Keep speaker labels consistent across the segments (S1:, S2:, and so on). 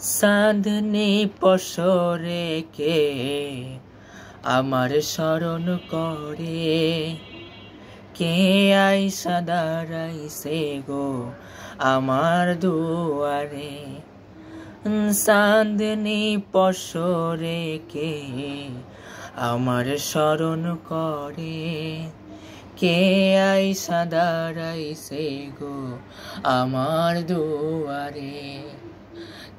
S1: সাধনি পসরে কে আমার স্মরণ করে, কে আইসা দাঁড়াইছে গো আমার দুয়ারে। চাঁদনি পসরে কে আমার স্মরণ করে, কে আইসা দাঁড়াইছে গো আমার দুয়ারে।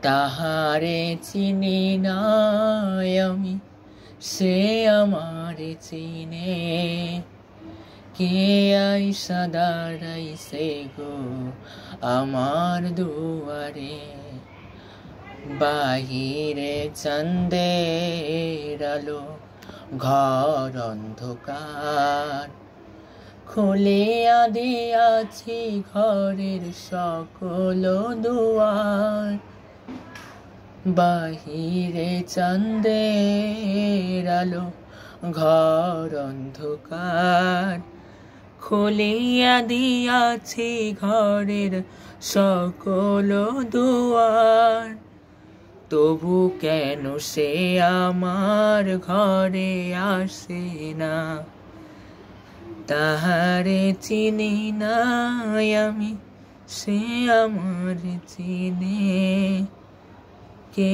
S1: তাহারে চিনি না আমি, সে আমারে চিনে, কে আইসা দাঁড়াইছে গো আমার দুয়ারে। বাহিরে চাঁদের আলো, ঘর অন্ধকার, খুলিয়া দিয়াছি ঘরের সকল দুয়ার। বাহিরে চাঁদের আলো, ঘর অন্ধকার, খুলিয়া দিয়াছি ঘরের সকল দুয়ার। তবু কেন সে আমার ঘরে আসে না, তাহারে চিনি না আমি, সে আমার চিনে, কে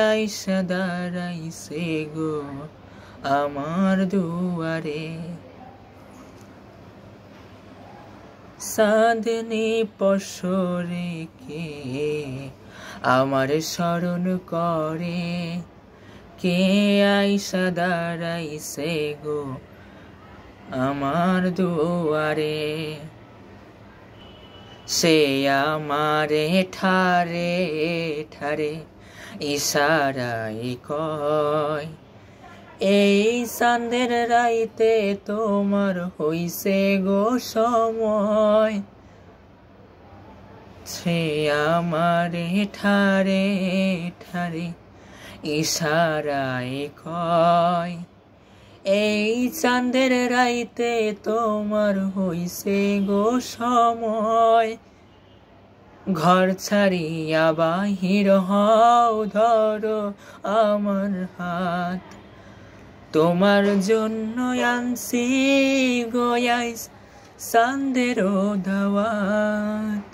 S1: আইসা দাঁড়াইছে গো আমার দুয়ারে। চাঁদনি পসরে কে আমার স্মরণ করে, কে আইসা দাঁড়াইছে গো আমার দুয়ারে। সে আমারে ঠারে ঠারে ইশারায় কয়, এই চাঁদের রাইতে তোমার হইছে গো সময়। সে আমারে ঠারে ঠারে ইশারায় কয়, এই চাঁদের রাইতে তোমার হইছে গো সময়। ঘর ছাড়িয়া বাহির হও, ধরো আমার হাত, তোমার জন্য আনছি গো আইজ চাঁদের দাওয়াত।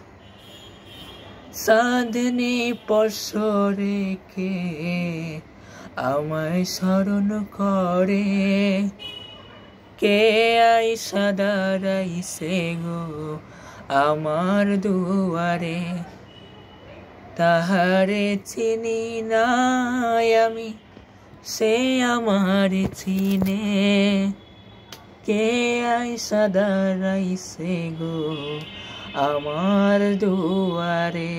S1: চাঁদনি পসরে কে আমায় স্মরণ করে, কে আইসা দাঁড়াইছে গো আমার দুয়ারে। তাহারে চিনি না আমি, সে আমার চিনে, কে আইসা দাঁড়াইছে গো আমার দুয়ারে।